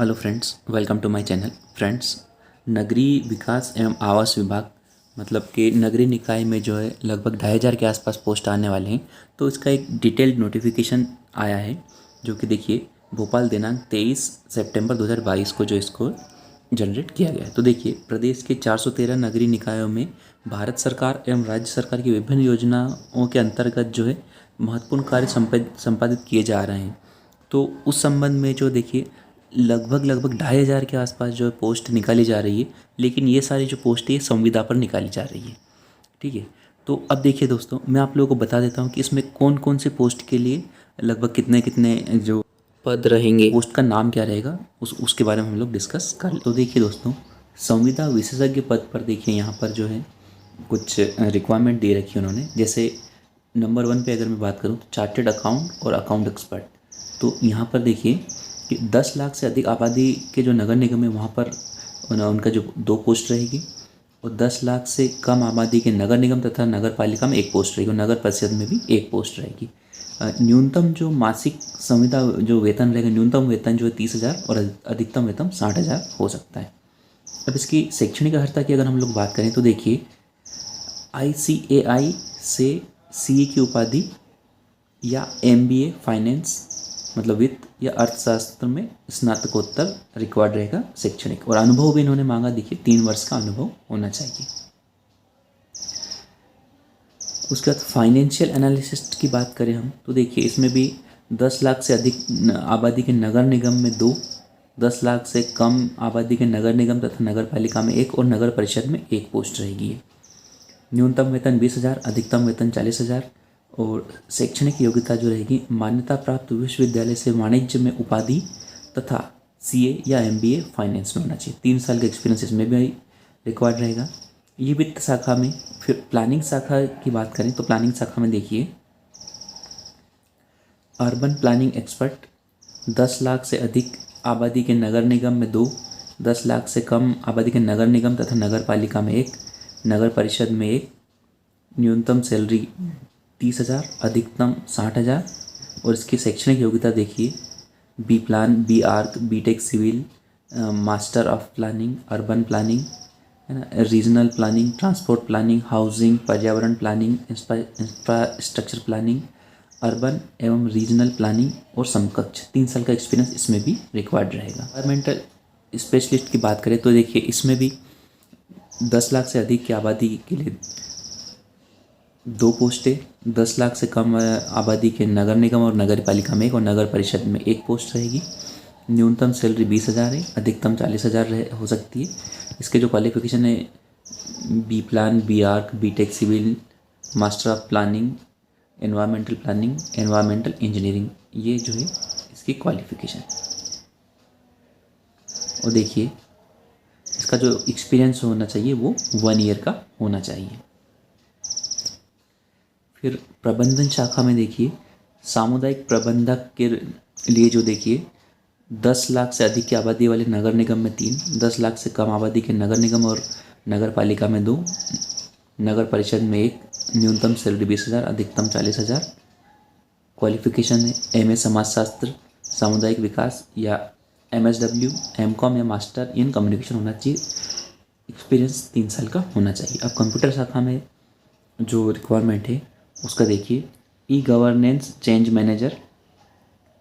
Hello friends, welcome to my channel. Friends, नगरीय विकास एवं आवास विभाग मतलब कि नगरीय निकाय में जो है लगभग 2500 के आसपास पोस्ट आने वाले हैं। तो इसका एक डिटेल्ड नोटिफिकेशन आया है जो कि देखिए भोपाल दिनांक 23 सितंबर 2022 को जो इसको जनरेट किया गया है। तो देखिए प्रदेश के 413 नगरीय निकायों में भारत सरकार एवं राज्य सरकार की विभिन्न योजनाओं के अंतर्गत जो है महत्वपूर्ण कार्य संपादित किए जा रहे हैं। तो उस संबंध में जो देखिए लगभग 2500 के आसपास जो है पोस्ट निकाली जा रही है, लेकिन ये सारी जो पोस्ट है संविदा पर निकाली जा रही है। ठीक है, तो अब देखिए दोस्तों, मैं आप लोगों को बता देता हूँ कि इसमें कौन कौन से पोस्ट के लिए लगभग कितने कितने जो पद रहेंगे, पोस्ट का नाम क्या रहेगा, उसके बारे में हम लोग डिस्कस कर ले। तो देखिए दोस्तों, संविदा विशेषज्ञ पद पर देखिए यहाँ पर जो है कुछ रिक्वायरमेंट दे रखी है उन्होंने। जैसे नंबर 1 पे अगर मैं बात करूँ तो चार्टेड अकाउंट और अकाउंट एक्सपर्ट। तो यहाँ पर देखिए कि 10 लाख से अधिक आबादी के जो नगर निगम है वहाँ पर उनका जो 2 पोस्ट रहेगी, और 10 लाख से कम आबादी के नगर निगम तथा नगर पालिका में 1 पोस्ट रहेगी, और नगर परिषद में भी 1 पोस्ट रहेगी। न्यूनतम जो मासिक संविदा जो वेतन रहेगा, न्यूनतम वेतन जो है 30,000 और अधिकतम वेतन 60,000 हो सकता है। अब इसकी शैक्षणिक अर्हता की अगर हम लोग बात करें तो देखिए ICAI से CA की उपाधि या MBA फाइनेंस मतलब वित्त या अर्थशास्त्र में स्नातकोत्तर रिक्वायर्ड रहेगा शैक्षणिक, और अनुभव भी इन्होंने मांगा। देखिए 3 वर्ष का अनुभव होना चाहिए। उसके बाद फाइनेंशियल एनालिसिस्ट की बात करें हम तो देखिए इसमें भी 10 लाख से अधिक आबादी के नगर निगम में 2, 10 लाख से कम आबादी के नगर निगम तथा नगर पालिका में 1 और नगर परिषद में 1 पोस्ट रहेगी। न्यूनतम वेतन 20,000, अधिकतम वेतन 40,000, और शैक्षणिक योग्यता जो रहेगी मान्यता प्राप्त विश्वविद्यालय से वाणिज्य में उपाधि तथा CA या MBA फाइनेंस में होना चाहिए। 3 साल का एक्सपीरियंस इसमें भी रिक्वायर्ड रहेगा। ये वित्त शाखा में। फिर प्लानिंग शाखा की बात करें तो प्लानिंग शाखा में देखिए अर्बन प्लानिंग एक्सपर्ट, 10 लाख से अधिक आबादी के नगर निगम में 2, 10 लाख से कम आबादी के नगर निगम तथा नगर पालिका में 1, नगर परिषद में 1, न्यूनतम सैलरी 30,000, अधिकतम 60,000, और इसकी शैक्षणिक योग्यता देखिए B plan, B arch, B Tech civil, master of planning, urban planning, है ना, regional planning, transport planning, housing, पर्यावरण प्लानिंग, इंफ्रास्ट्रक्चर प्लानिंग, अर्बन एवं रीजनल प्लानिंग और समकक्ष। 3 साल का एक्सपीरियंस इसमें भी रिक्वायर्ड रहेगा। एनवायरमेंटल स्पेशलिस्ट की बात करें तो देखिए इसमें भी 10 लाख से अधिक की आबादी के लिए 2 पोस्टें, 10 लाख से कम आबादी के नगर निगम और नगर पालिका में 1 और नगर परिषद में 1 पोस्ट रहेगी। न्यूनतम सैलरी 20,000 है, अधिकतम 40,000 हो सकती है। इसके जो क्वालिफिकेशन है B plan, B arch, B Tech civil, master of planning, environmental planning, environmental engineering, ये जो है इसकी क्वालिफिकेशन। और देखिए इसका जो एक्सपीरियंस होना चाहिए वो 1 ईयर का होना चाहिए। फिर प्रबंधन शाखा में देखिए सामुदायिक प्रबंधक के लिए जो देखिए 10 लाख से अधिक की आबादी वाले नगर निगम में 3, 10 लाख से कम आबादी के नगर निगम और नगर पालिका में 2, नगर परिषद में 1, न्यूनतम सैलरी 20,000, अधिकतम 40,000। क्वालिफिकेशन है MA समाजशास्त्र, सामुदायिक विकास या MSW, MCOM या मास्टर इन कम्युनिकेशन होना चाहिए। एक्सपीरियंस 3 साल का होना चाहिए। अब कंप्यूटर शाखा में जो रिक्वायरमेंट है उसका देखिए ई-गवर्नेंस चेंज मैनेजर,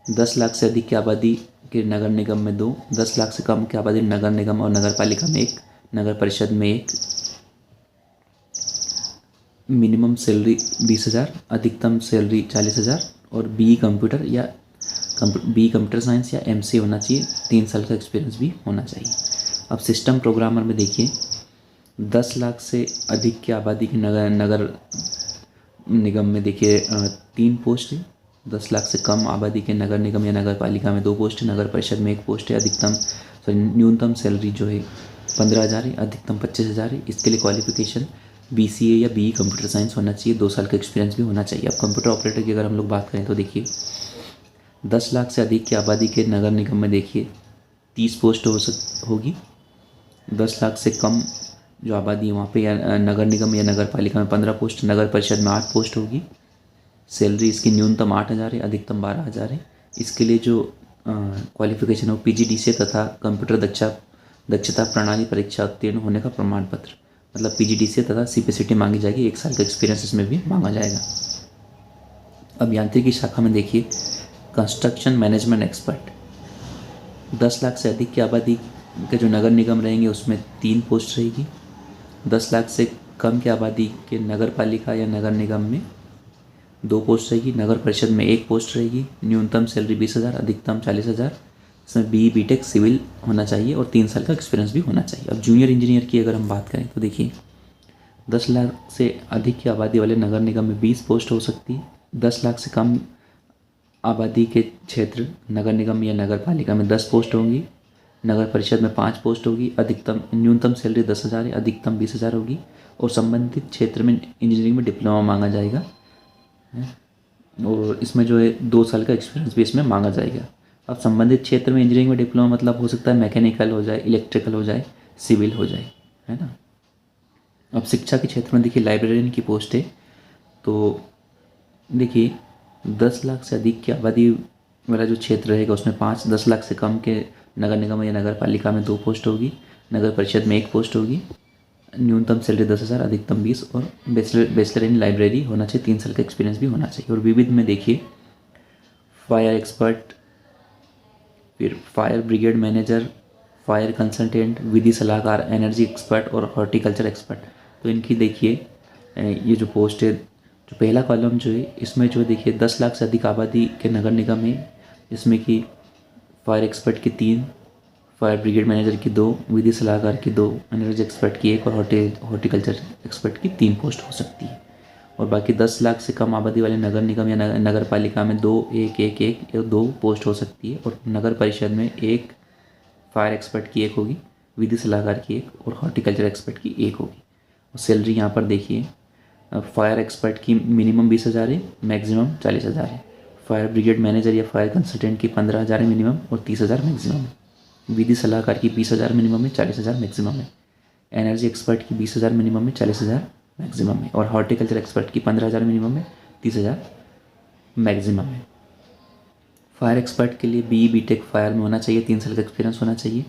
10 लाख से अधिक की आबादी के नगर निगम में 2, 10 लाख से कम की आबादी नगर निगम और नगर पालिका में 1, नगर परिषद में 1, मिनिमम सैलरी 20,000, अधिकतम सैलरी 40,000, और BE कंप्यूटर या BE कंप्यूटर साइंस या MC होना चाहिए। 3 साल का एक्सपीरियंस भी होना चाहिए। अब सिस्टम प्रोग्रामर में देखिए 10 लाख से अधिक की आबादी के नगर निगम में देखिए 3 पोस्ट है, 10 लाख से कम आबादी के नगर निगम या नगर पालिका में 2 पोस्ट है, नगर परिषद में 1 पोस्ट है। अधिकतम न्यूनतम सैलरी जो है 15,000 है, अधिकतम 25,000 है। इसके लिए क्वालिफिकेशन BCA या BE कंप्यूटर साइंस होना चाहिए। 2 साल का एक्सपीरियंस भी होना चाहिए। अब कंप्यूटर ऑपरेटर की अगर हम लोग बात करें तो देखिए 10 लाख से अधिक की आबादी के नगर निगम में देखिए 30 पोस्ट होगी, 10 लाख से कम जो आबादी है वहाँ पे या नगर निगम या नगर पालिका में 15 पोस्ट, नगर परिषद में 8 पोस्ट होगी। सैलरी इसकी न्यूनतम 8,000 है, अधिकतम 12,000 है। इसके लिए जो क्वालिफिकेशन हो PGDCA तथा कंप्यूटर दक्षता प्रणाली परीक्षा उत्तीर्ण होने का प्रमाण पत्र। मतलब PGDCA तथा CPCT मांगी जाएगी, 1 साल का एक्सपीरियंस इसमें भी मांगा जाएगा। अब यांत्रिकी शाखा में देखिए, कंस्ट्रक्शन मैनेजमेंट एक्सपर्ट, 10 लाख से अधिक की आबादी के जो नगर निगम रहेंगे उसमें 3 पोस्ट रहेगी। 10 लाख से कम की आबादी के नगर पालिका या नगर निगम में 2 पोस्ट रहेगी। नगर परिषद में 1 पोस्ट रहेगी। न्यूनतम सैलरी 20,000, अधिकतम 40,000। इसमें BE BTech सिविल होना चाहिए और 3 साल का एक्सपीरियंस भी होना चाहिए। अब जूनियर इंजीनियर की अगर हम बात करें तो देखिए, 10 लाख से अधिक की आबादी वाले नगर निगम में 20 पोस्ट हो सकती है। 10 लाख से कम आबादी के क्षेत्र नगर निगम या नगर पालिका में 10 पोस्ट होंगी। नगर परिषद में 5 पोस्ट होगी। अधिकतम न्यूनतम सैलरी 10,000 है, अधिकतम 20,000 होगी। और संबंधित क्षेत्र में इंजीनियरिंग में डिप्लोमा मांगा जाएगा और इसमें जो है 2 साल का एक्सपीरियंस भी इसमें मांगा जाएगा। अब संबंधित क्षेत्र में इंजीनियरिंग में डिप्लोमा मतलब हो सकता है मैकेनिकल हो जाए, इलेक्ट्रिकल हो जाए, सिविल हो जाए, है ना। अब शिक्षा के क्षेत्र में देखिए, लाइब्रेरियन की पोस्ट है। तो देखिए, 10 लाख से अधिक की आबादी वाला जो क्षेत्र रहेगा उसमें 5, 10 लाख से कम के नगर निगम या नगर पालिका में 2 पोस्ट होगी। नगर परिषद में 1 पोस्ट होगी। न्यूनतम सैलरी 10,000, अधिकतम 20 और बैचलर इन लाइब्रेरी होना चाहिए। 3 साल का एक्सपीरियंस भी होना चाहिए। और विविध में देखिए, फायर एक्सपर्ट, फिर fire brigade manager, fire consultant, विधि सलाहकार, एनर्जी एक्सपर्ट और हॉर्टिकल्चर एक्सपर्ट। तो इनकी देखिए, ये जो पोस्ट है, जो पहला कॉलम जो है इसमें जो देखिए 10 लाख से अधिक आबादी के नगर निगम है, जिसमें कि फायर एक्सपर्ट की 3, फायर ब्रिगेड मैनेजर की 2, विधि सलाहकार की 2, एनर्जी एक्सपर्ट की 1 और हॉर्टिकल्चर एक्सपर्ट की 3 पोस्ट हो सकती है। और बाकी 10 लाख से कम आबादी वाले नगर निगम या नगर पालिका में 2, 1, 1, 1 या 2 पोस्ट हो सकती है। और नगर परिषद में 1 फायर एक्सपर्ट की 1 होगी, विधि सलाहकार की 1 और हॉर्टिकल्चर एक्सपर्ट की 1 होगी। और सैलरी यहाँ पर देखिए, फायर एक्सपर्ट की मिनिमम 20,000 है, मैक्सिमम 40,000 है। फायर ब्रिगेड मैनेजर या फायर कंसल्टेंट की 15,000 है मिनिमम और 30,000 मैक्सिमम है। विधि सलाहकार की 20,000 मिनिमम है, 40,000 मैक्सिमम है। एनर्जी एक्सपर्ट की 20,000 मिनिमम है, 40,000 मैक्सिमम है। और हॉर्टिकल्चर एक्सपर्ट की 15,000 मिनिमम है, 30,000 मैक्सिमम है। फायर एक्सपर्ट के लिए BE BTech फायर में होना चाहिए, 3 साल का एक्सपीरियंस होना चाहिए।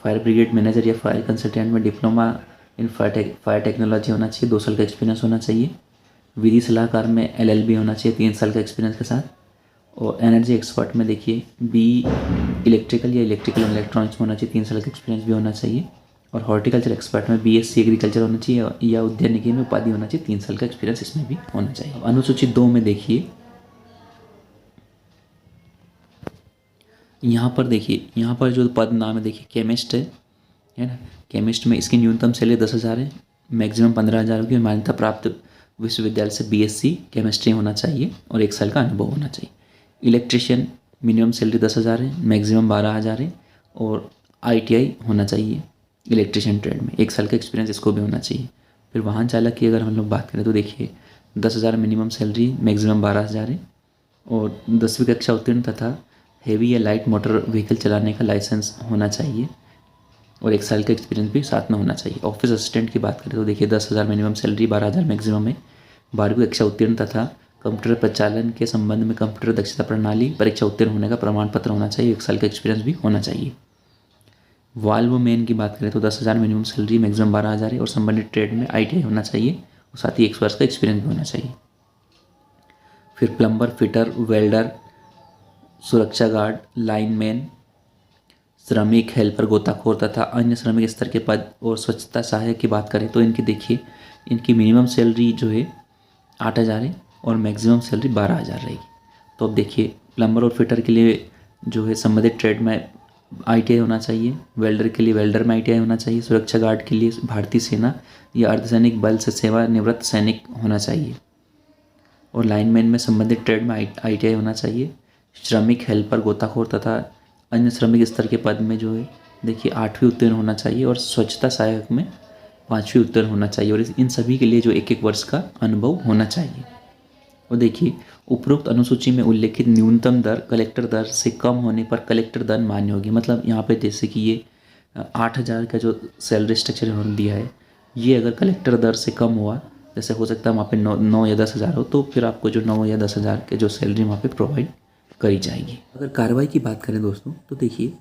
फायर ब्रिगेड मैनेजर या फायर कंसल्टेंट में डिप्लोमा इन फायर टेक्नोलॉजी होना चाहिए, 2 साल का एक्सपीरियंस होना चाहिए। विधि सलाहकार में LLB होना चाहिए, 3 साल का एक्सपीरियंस के साथ। और एनर्जी एक्सपर्ट में देखिए, BE इलेक्ट्रिकल या इलेक्ट्रिकल इलेक्ट्रॉनिक्स में होना चाहिए, 3 साल का एक्सपीरियंस भी होना चाहिए। और हॉर्टिकल्चर एक्सपर्ट में BSc एग्रीकल्चर होना चाहिए या उद्यानिकी में उपाधि होना चाहिए, 3 साल का एक्सपीरियंस इसमें भी होना चाहिए। अब अनुसूची 2 में देखिए, यहाँ पर देखिए, यहाँ पर जो पद नाम है देखिए, केमिस्ट है ना। केमिस्ट में इसकी न्यूनतम सैलरी 10,000 है, मैक्सिमम 15,000 होगी। मान्यता प्राप्त विश्वविद्यालय से BSc केमिस्ट्री होना चाहिए और 1 साल का अनुभव होना चाहिए। इलेक्ट्रिशियन मिनिमम सैलरी 10,000 है, मैक्सिमम 12,000 है और ITI होना चाहिए इलेक्ट्रिशियन ट्रेड में, 1 साल का एक्सपीरियंस इसको भी होना चाहिए। फिर वाहन चालक की अगर हम लोग बात करें तो देखिए, 10,000 मिनिमम सैलरी, मैक्सिमम 12,000 है और 10वीं कक्षा उत्तीर्ण तथा हेवी या लाइट मोटर व्हीकल चलाने का लाइसेंस होना चाहिए और 1 साल का एक्सपीरियंस भी साथ में होना चाहिए। ऑफिस असिस्टेंट की बात करें तो देखिए, 10,000 मिनिमम सैलरी, 12,000 मैक्सिमम है। 12वीं कक्षा उत्तीर्ण तथा कंप्यूटर प्रचालन के संबंध में कंप्यूटर दक्षता प्रणाली परीक्षा उत्तीर्ण होने का प्रमाण पत्र होना चाहिए, 1 साल का एक्सपीरियंस भी होना चाहिए। वाल्व मैन की बात करें तो 10,000 मिनिमम सैलरी, मैक्सिमम 12,000 है और संबंधित ट्रेड में ITI होना चाहिए और साथ ही 1 वर्ष का एक्सपीरियंस भी होना चाहिए। फिर प्लम्बर, फिटर, वेल्डर, सुरक्षा गार्ड, लाइनमैन, श्रमिक, हेल्पर, गोताखोर तथा अन्य श्रमिक स्तर के पद और स्वच्छता सहायक की बात करें तो इनकी देखिए, इनकी मिनिमम सैलरी जो है 8,000 है और मैक्सिमम सैलरी 12,000 रहेगी। तो अब देखिए, प्लम्बर और फिटर के लिए जो है संबंधित ट्रेड में ITI होना चाहिए, वेल्डर के लिए वेल्डर में ITI होना चाहिए, सुरक्षा गार्ड के लिए भारतीय सेना या अर्धसैनिक बल से सेवानिवृत्त सैनिक होना चाहिए और लाइनमैन में संबंधित ट्रेड में ITI होना चाहिए। श्रमिक, हेल्पर, गोताखोर तथा अन्य श्रमिक स्तर के पद में जो है देखिए 8वीं उत्तीर्ण होना चाहिए और स्वच्छता सहायक में 5वीं उत्तीर्ण होना चाहिए और इन सभी के लिए जो 1-1 वर्ष का अनुभव होना चाहिए। और देखिए, उपरोक्त अनुसूची में उल्लेखित न्यूनतम दर कलेक्टर दर से कम होने पर कलेक्टर दर मान्य होगी। मतलब यहाँ पे जैसे कि ये 8,000 का जो सैलरी स्ट्रक्चर इन्होंने दिया है, ये अगर कलेक्टर दर से कम हुआ, जैसे हो सकता है वहाँ पे 9 या 10,000 हो, तो फिर आपको जो 9 या 10,000 के जो सैलरी वहाँ पे प्रोवाइड करी जाएगी। अगर कार्रवाई की बात करें दोस्तों तो देखिए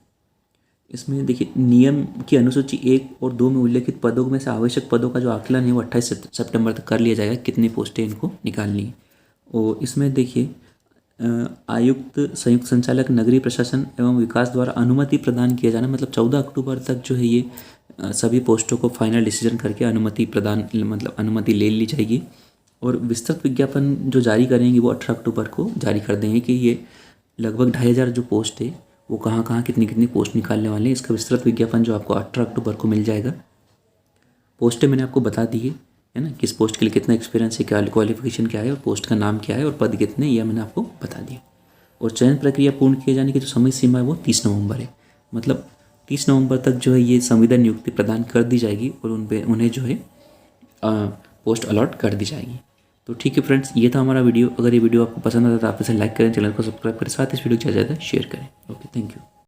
इसमें देखिए नियम की अनुसूची 1 और 2 में उल्लेखित पदों में से आवश्यक पदों का जो आकलन है वो 28 सितंबर तक कर लिया जाएगा, कितनी पोस्टें इनको निकालनी है। और इसमें देखिए आयुक्त संयुक्त संचालक नगरीय प्रशासन एवं विकास द्वारा अनुमति प्रदान किया जाना, मतलब 14 अक्टूबर तक जो है ये सभी पोस्टों को फाइनल डिसीजन करके अनुमति प्रदान मतलब अनुमति ले ली जाएगी। और विस्तृत विज्ञापन जो जारी करेंगे वो 18 अक्टूबर को जारी कर देंगे कि ये लगभग 2500 जो पोस्ट है वो कहाँ कहाँ कितनी कितनी पोस्ट निकालने वाले हैं। इसका विस्तृत विज्ञापन जो आपको 18 अक्टूबर को मिल जाएगा। पोस्टें मैंने आपको बता दी है ना, किस पोस्ट के लिए कितना एक्सपीरियंस है, क्या क्वालिफिकेशन क्या है और पोस्ट का नाम क्या है और पद कितने, यह मैंने आपको बता दिया। और चयन प्रक्रिया पूर्ण किए जाने की जो समय सीमा है वो 30 नवंबर है, मतलब 30 नवंबर तक जो है ये संविदा नियुक्ति प्रदान कर दी जाएगी और उन्हें जो है पोस्ट अलॉट कर दी जाएगी। तो ठीक है फ्रेंड्स, ये था हमारा वीडियो। अगर ये वीडियो आपको पसंद आता है तो आप इसे लाइक करें, चैनल को सब्सक्राइब करें, साथ इस वीडियो को ज़्यादा से ज़्यादा शेयर करें। Okay, thank you.